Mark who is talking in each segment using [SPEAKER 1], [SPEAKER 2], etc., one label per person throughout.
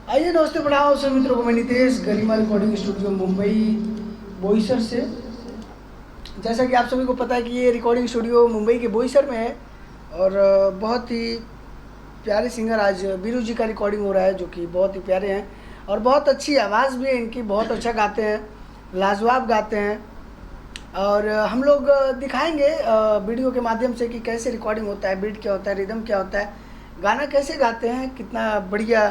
[SPEAKER 1] आइए नमस्ते बढ़ाओ सब मित्रों को। मैं नितेश गरिमा रिकॉर्डिंग स्टूडियो मुंबई बोईसर से। जैसा कि आप सभी को पता है कि ये रिकॉर्डिंग स्टूडियो मुंबई के बोईसर में है और बहुत ही प्यारे सिंगर आज बीरू जी का रिकॉर्डिंग हो रहा है, जो कि बहुत ही प्यारे हैं और बहुत अच्छी आवाज़ भी है इनकी, बहुत अच्छा गाते हैं, लाजवाब गाते हैं। और हम लोग दिखाएंगे वीडियो के माध्यम से कि कैसे रिकॉर्डिंग होता है, बीट क्या होता है, रिदम क्या होता है, गाना कैसे गाते हैं, कितना बढ़िया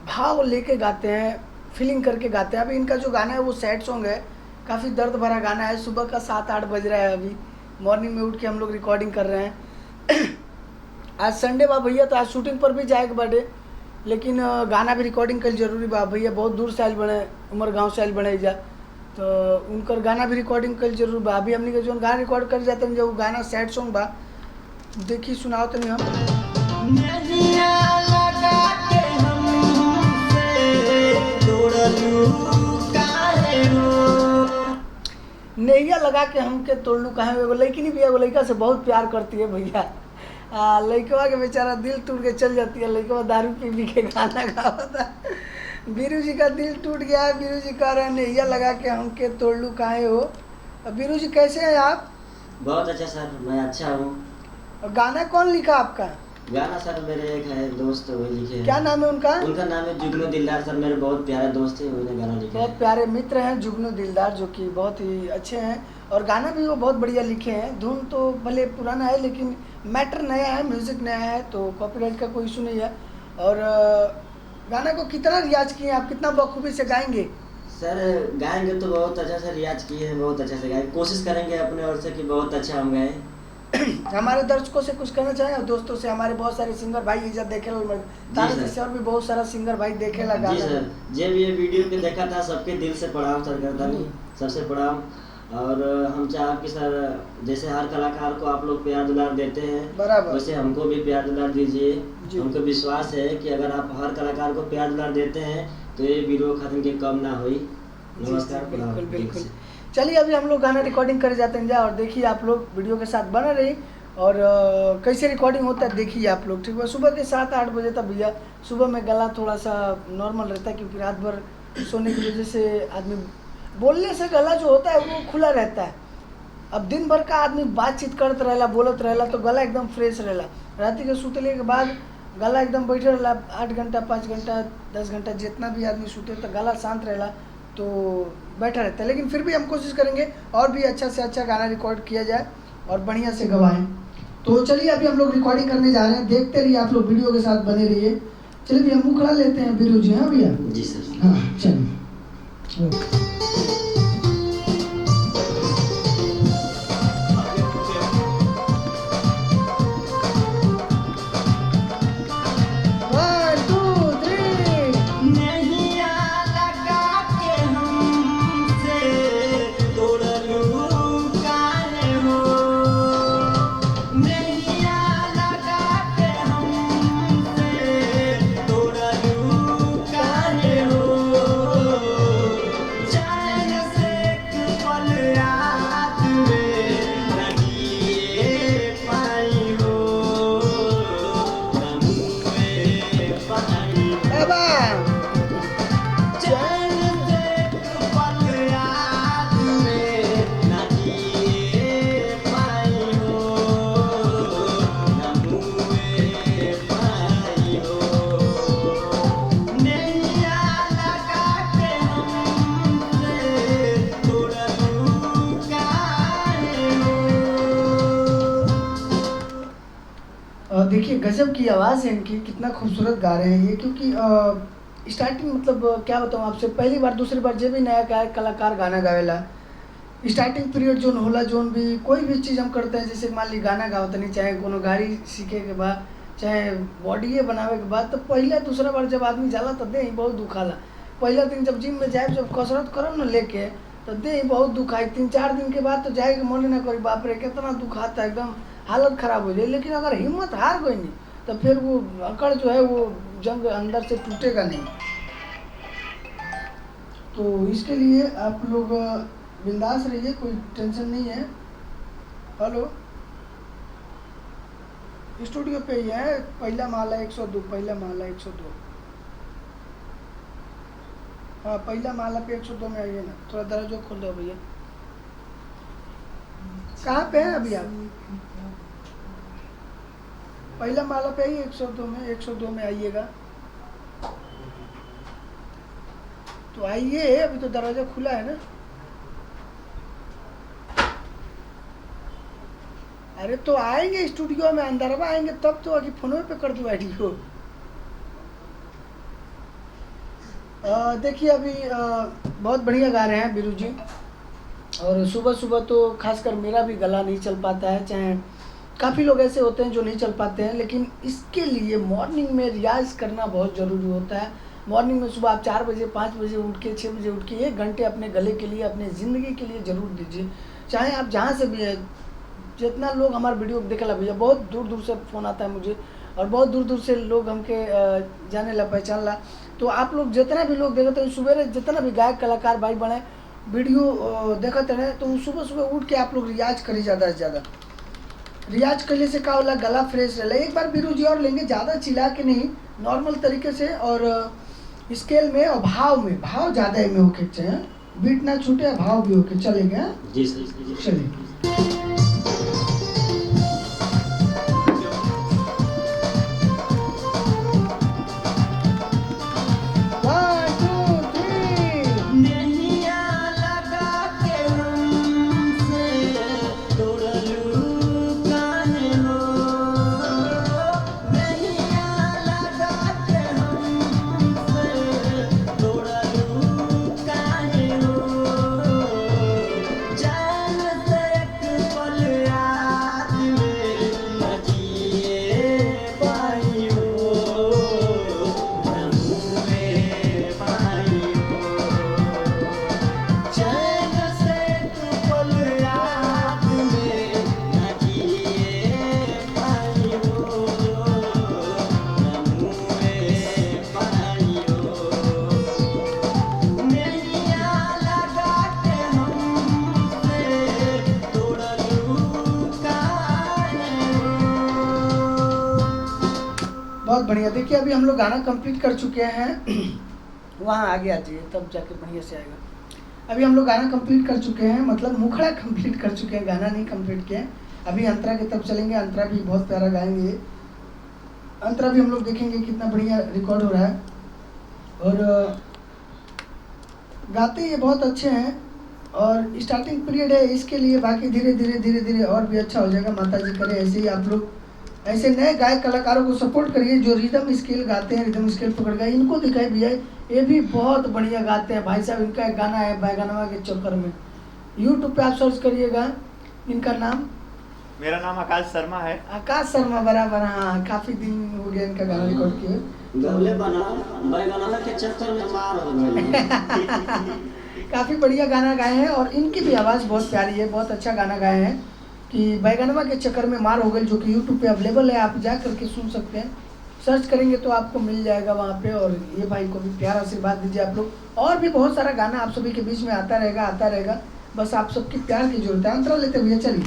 [SPEAKER 1] भाव लेके गाते हैं, फीलिंग करके गाते हैं। अभी इनका जो गाना है वो सैड सॉन्ग है, काफ़ी दर्द भरा गाना है। सुबह का 7-8 बज रहा है, अभी मॉर्निंग में उठ के हम लोग रिकॉर्डिंग कर रहे हैं। आज संडे बा भैया, तो आज शूटिंग पर भी जाएगा बर्थडे, लेकिन गाना भी रिकॉर्डिंग कर जरूरी बा भैया। बहुत दूर से आयल बने, उमर गाँव से आयल बने जा, तो उनकर गाना भी रिकॉर्डिंग कर जरूर बा। अभी हमने जो गाना रिकॉर्ड कर जाते हैं, जो गाना सैड सॉन्ग बा, देखिए सुनाओ तो नहीं हम। नैया लगा के हमके तोड़ लू कहाँ। एगो लड़की नहीं भी, एगो लड़का से बहुत प्यार करती है भैया। लड़कवा के बेचारा दिल टूट के चल जाती है। लड़कवा दारू पी पी के गाना गाता है। बीरू जी का दिल टूट गया है। बीरू जी कह रहे हैं नैया लगा के हमके तोड़ लू काहे हो। बीरू जी कैसे हैं आप?
[SPEAKER 2] बहुत अच्छा सर, मैं अच्छा हूँ।
[SPEAKER 1] गाना कौन लिखा आपका?
[SPEAKER 2] गाना सर मेरे एक है दोस्त, वही लिखे हैं।
[SPEAKER 1] क्या नाम है उनका?
[SPEAKER 2] उनका नाम है जुगनू दिलदार सर, मेरे बहुत प्यारे दोस्त है, उन्होंने गाना लिखा है।
[SPEAKER 1] बहुत प्यारे मित्र हैं जुगनू दिलदार, जो कि बहुत ही अच्छे हैं और गाना भी वो बहुत बढ़िया लिखे हैं। धुन तो भले पुराना है लेकिन मैटर नया है, म्यूज़िक नया है, तो कॉपीराइट का कोई इशू नहीं है। और गाना को कितना रियाज किए आप, कितना बखूबी से गाएंगे?
[SPEAKER 2] सर गाएंगे तो बहुत अच्छा से रियाज किए हैं, बहुत अच्छा से गाएंगे, कोशिश करेंगे अपने ओर से कि बहुत अच्छा हम गाएं।
[SPEAKER 1] हमारे दर्शकों से कुछ कहना चाहें और दोस्तों से? हमारे बहुत सारे सिंगर भाई इज्जत देखे से और भी बहुत सारा सिंगर भाई देखे लगा।
[SPEAKER 2] जी सर, जब ये वीडियो के देखा था सबके दिल से प्रणाम सर करता नहीं, सबसे प्रणाम। और हम चाह कि सर जैसे हर कलाकार को आप लोग प्यार दुलार देते हैं,
[SPEAKER 1] बराबर
[SPEAKER 2] वैसे हमको भी प्यार दुलार दीजिए। हमको विश्वास है कि अगर आप हर कलाकार को प्यार दुलार देते हैं तो ये वीडियो खत्म के कम ना हुई। नमस्कार।
[SPEAKER 1] बिल्कुल बिल्कुल। चलिए अभी हम लोग गाना रिकॉर्डिंग कर जाते हैं और देखिए आप लोग वीडियो के साथ बने रही और कैसे रिकॉर्डिंग होता है देखिए आप लोग, ठीक है। सुबह के 7-8 बजे तक भैया, सुबह में गला थोड़ा सा नॉर्मल रहता है क्योंकि रात भर सोने की वजह से आदमी बोलने से गला जो होता है वो खुला रहता है। अब दिन भर का आदमी बातचीत करते रहेला, बोलत रहेला, तो गला एकदम फ्रेश रहेला। रात के सुतले के बाद गला एकदम बैठे रहेला 8 घंटा, 5 घंटा, 10 घंटा, जितना भी आदमी सूते तो गला शांत रहेला, तो बैठा रहता है। लेकिन फिर भी हम कोशिश करेंगे और भी अच्छा से अच्छा गाना रिकॉर्ड किया जाए और बढ़िया से गवाएं। तो चलिए अभी हम लोग रिकॉर्डिंग करने जा रहे हैं, देखते रहिए आप लोग, वीडियो के साथ बने रहिए। चलिए भैया मुँह खड़ा लेते हैं बीरू जी। हाँ भैया
[SPEAKER 2] जी सर।
[SPEAKER 1] हाँ चलिए। देखिए गजब की आवाज़ है इनकी, कितना खूबसूरत गा रहे हैं ये। क्योंकि स्टार्टिंग मतलब क्या बताऊँ आपसे, पहली बार दूसरी बार जब भी नया कलाकार गाना गावेला, स्टार्टिंग पीरियड जोन होला, जोन भी कोई भी चीज़ हम करते हैं, जैसे मान ली गाना गाओ तनी, चाहे कोनो गाड़ी सीखे के बाद, चाहे बॉडीए बनावे के बाद, तो पहला दूसरा बार जब आदमी जाला तो देह बहुत दुखाला। पहला दिन जब जिम में जाए, जब कसरत करब न लेके, तो देह बहुत दुखाई। 3-4 दिन के बाद तो जाए के मन ना करी, बाप रे कितना दुखाता है, एकदम हालत ख़राब हो जाए। लेकिन अगर हिम्मत हार गई नहीं तो फिर वो अकड़ जो है वो जंग अंदर से टूटेगा नहीं। तो इसके लिए आप लोग बिंदास रहिए, कोई टेंशन नहीं है। हेलो, स्टूडियो पे ही है, पहला माला 102, पहला माला 102। हाँ पहला माला पे 102 में आइए ना, थोड़ा दरवाजा खोल दो भैया। कहाँ पे है अभी आप? पहला माला पे आइए 102 में, 102 में आइएगा। तो आइए, अभी तो दरवाजा खुला है ना। अरे तो आएंगे स्टूडियो में, अंदर आएंगे तब तो आगे फोन पे कर दो वीडियो। देखिए अभी बहुत बढ़िया गा रहे हैं बीरू जी। और सुबह सुबह तो खासकर मेरा भी गला नहीं चल पाता है, चाहे काफ़ी लोग ऐसे होते हैं जो नहीं चल पाते हैं, लेकिन इसके लिए मॉर्निंग में रियाज करना बहुत ज़रूरी होता है। मॉर्निंग में सुबह आप 4 बजे 5 बजे उठ के 6 बजे उठ के 1 घंटे अपने गले के लिए, अपने ज़िंदगी के लिए ज़रूर दीजिए। चाहे आप जहाँ से भी है, जितना लोग हमारे वीडियो देखला भैया, बहुत दूर दूर से फ़ोन आता है मुझे, और बहुत दूर दूर से लोग हमके जाने ला, पहचान ला। तो आप लोग जितना भी लोग देखते हैं सुबह, जितना भी गायक कलाकार भाई बने वीडियो देखते हैं, तो सुबह सुबह उठ के आप लोग रियाज करिए ज़्यादा से ज़्यादा। रियाज करने से क्या होला, गला फ्रेश रहे। एक बार बीरू जी और लेंगे, ज़्यादा चिल्ला के नहीं, नॉर्मल तरीके से, और स्केल में और भाव में, भाव ज़्यादा में होके चाहिए, बीट ना छूटे, भाव भी होके चलेगा।
[SPEAKER 2] जी सर,
[SPEAKER 1] चलिए। बहुत बढ़िया। देखिए अभी हम लोग गाना कंप्लीट कर चुके हैं। वहाँ आगे आ जाइए, तब जाके बढ़िया से आएगा। अभी हम लोग गाना कंप्लीट कर चुके हैं, मतलब मुखड़ा कंप्लीट कर चुके हैं, गाना नहीं कंप्लीट किया है। अभी अंतरा की तरफ चलेंगे, अंतरा भी बहुत प्यारा गाएंगे। अंतरा भी हम लोग देखेंगे कितना बढ़िया रिकॉर्ड हो रहा है, और गाते ये बहुत अच्छे हैं, और स्टार्टिंग पीरियड है इसके लिए, बाकी धीरे धीरे धीरे धीरे और भी अच्छा हो जाएगा। माता जी करे ऐसे ही आप लोग ऐसे नए गायक कलाकारों को सपोर्ट करिए जो रिदम स्केल गाते हैं, रिदम स्केल पकड़ गए, इनको दिखाई भैया, ये भी बहुत बढ़िया गाते हैं भाई साहब। इनका एक गाना है बैगनवा के चक्कर में, यूट्यूब पे आप सर्च करिएगा। इनका नाम,
[SPEAKER 3] मेरा नाम आकाश शर्मा है।
[SPEAKER 1] आकाश शर्मा, बराबर। हाँ, काफ़ी दिन हो गया इनका गाना रिकॉर्ड किए।
[SPEAKER 2] गमले बना बैगनवा के चक्कर में मार हो गए।
[SPEAKER 1] काफ़ी बढ़िया गाना गाए हैं, और इनकी भी आवाज़ बहुत प्यारी है, बहुत अच्छा गाना गाए हैं कि बैगनवा के चक्कर में मार हो गई, जो कि यूट्यूब पे अवेलेबल है, आप जा करके सुन सकते हैं। सर्च करेंगे तो आपको मिल जाएगा वहाँ पे। और ये भाई को भी प्यार आशीर्वाद दीजिए आप लोग। और भी बहुत सारा गाना आप सभी के बीच में आता रहेगा, बस आप सबकी प्यार की जरूरत है। अंतरा लेते भैया, चलिए।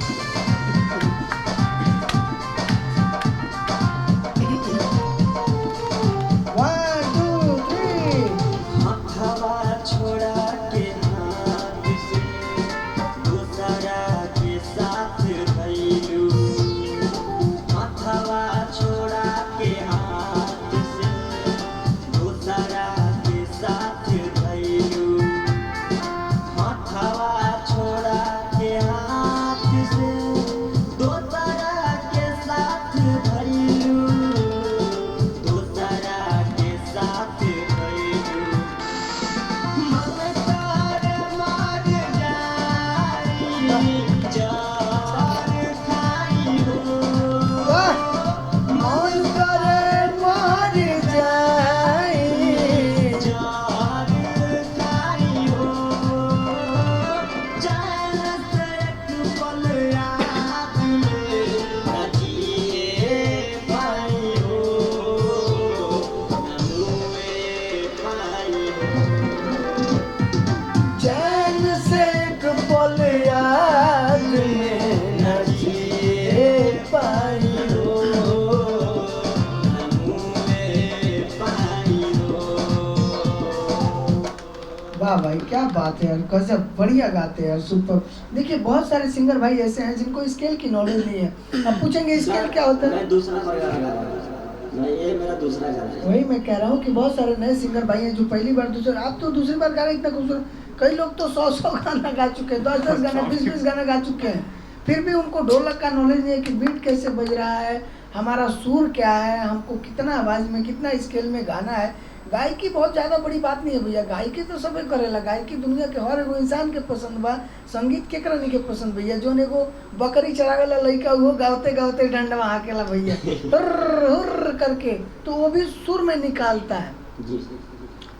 [SPEAKER 1] वाह भाई क्या बात है यार, गजब, बढ़िया गाते हैं यार, सुपर। देखिए बहुत सारे सिंगर भाई ऐसे हैं जिनको स्केल की नॉलेज नहीं है। अब पूछेंगे स्केल क्या होता है?
[SPEAKER 2] मैं दूसरा गाना गा रहा हूँ, ये मेरा दूसरा गाना है।
[SPEAKER 1] वही मैं कह रहा हूँ कि बहुत सारे नए सिंगर भाई हैं जो पहली बार दूसरा, आप तो दूसरी बार गा रहे हैं, इतना खूबसूरत। कई लोग तो 100 गाना गा चुके हैं, 10 गाना, 20 गाना गा चुके हैं, फिर भी उनको ढोलक का नॉलेज नहीं है कि बीट कैसे बज रहा है, हमारा सुर क्या है, हमको कितना आवाज़ में कितना स्केल में गाना है। गायकी बहुत ज़्यादा बड़ी बात नहीं है भैया, गायकी तो सब करेला, गायकी दुनिया के हर एगो इंसान के पसंद बा। संगीत केकरा नहीं के पसंद भैया? जोन एगो बकरी चरावेला लड़का वो गाते गाते डंडवा हाकेला भैया हुर्र हुर्र करके, तो वो भी सुर में निकालता है।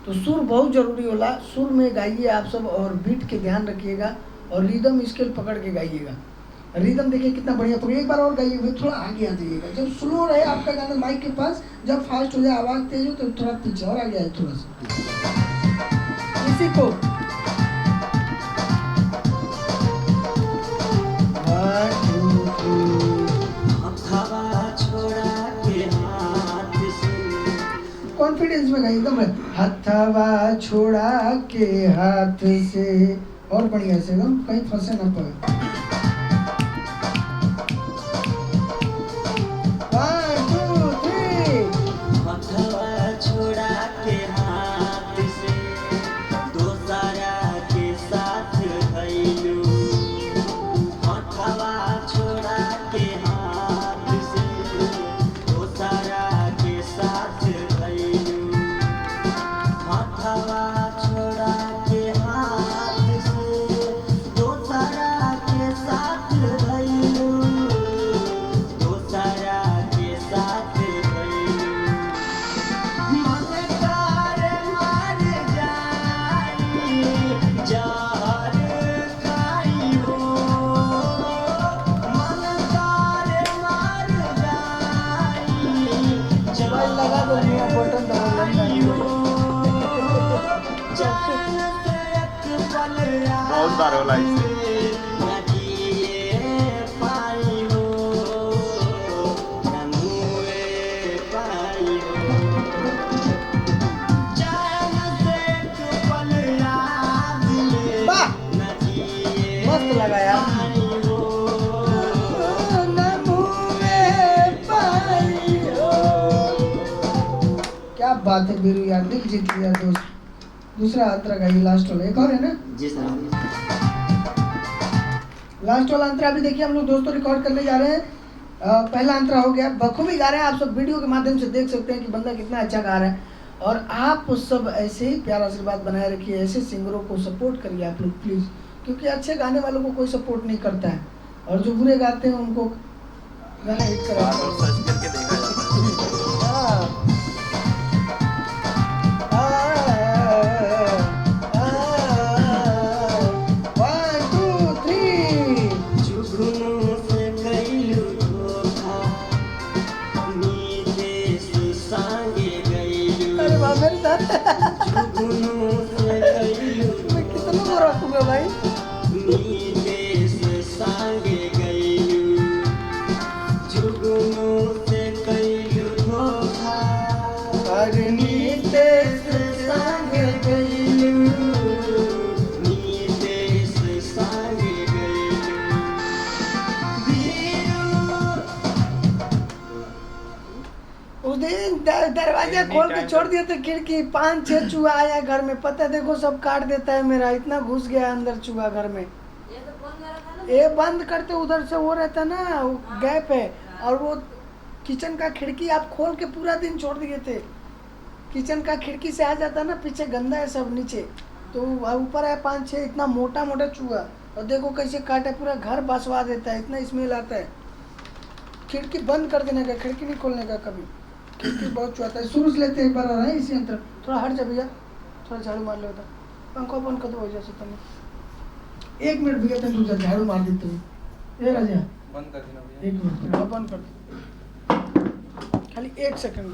[SPEAKER 1] तो सुर बहुत जरूरी होला, सुर में गाइए आप सब, और बीट के ध्यान रखिएगा और रिदम स्केल पकड़ के गाइएगा। रिदम देखिए कितना बढ़िया पकड़िए, एक बार और गाइए हुए, थोड़ा आगे आ जाइएगा, जब स्लो रहे आपका गाना माइक के पास, जब फास्ट हो जाए आवाज़ तेज हो तो थोड़ा पीछे और आगे आए थोड़ा सा, इसी को। कॉन्फिडेंस में गाइए एकदम, हथवा छोड़ा के हाथ से, और बढ़िया से एकदम, कहीं फंसे ना पाए।
[SPEAKER 3] बहुत बार होला इससे।
[SPEAKER 1] मस्त लगा यार, क्या बात है बीरू यार, दिल जीत लिया दोस्त। दूसरा अंतरा गाइए, लास्ट वाला, एक और है ना?
[SPEAKER 2] जी सर।
[SPEAKER 1] लास्ट वाला अंतरा अभी देखिए हम लोग दोस्तों रिकॉर्ड करने जा रहे हैं। पहला अंतरा हो गया, बखूबी गा रहे हैं, आप सब वीडियो के माध्यम से देख सकते हैं कि बंदा कितना अच्छा गा रहा है। और आप सब ऐसे ही प्यार आशीर्वाद बनाए रखिए, ऐसे सिंगरों को सपोर्ट करिए आप लोग प्लीज़, क्योंकि अच्छे गाने वालों को कोई सपोर्ट नहीं करता है, और जो बुरे गाते हैं उनको गाना हिट करा।
[SPEAKER 3] सर्च करके देखा जाता है।
[SPEAKER 1] मेरे साथ मैं कितना बुरा रखूंगा भाई। उस दिन दरवाजा खोल के छोड़ दिया था खिड़की, 5-6 चूहा आया घर में, पता देखो सब काट देता है मेरा, इतना घुस गया अंदर चूहा घर में। ये बंद करते उधर से वो रहता ना गैप है, और वो किचन का खिड़की आप खोल के पूरा दिन छोड़ दिए थे, किचन का खिड़की से आ जाता ना, पीछे गंदा है सब नीचे, तो ऊपर है 5-6 इतना मोटा मोटा चूहा, और देखो कैसे काटा, पूरा घर बसवा देता है, इतना स्मेल आता है। खिड़की बंद कर देने का, खिड़की नहीं खोलने का कभी, खिड़की बहुत चुहाता है। शुरू से लेते एक बार आ रहा है इसी अंतर, थोड़ा हट जा भैया, थोड़ा झाड़ू मार ले होता, पंखा बंद कर दो वजह से तुम 1 मिनट भैया, तुम झाड़ू मार देते हो। ये राजा
[SPEAKER 3] बंद कर देना भैया,
[SPEAKER 1] 1 मिनट बंद कर दो, खाली 1 सेकंड।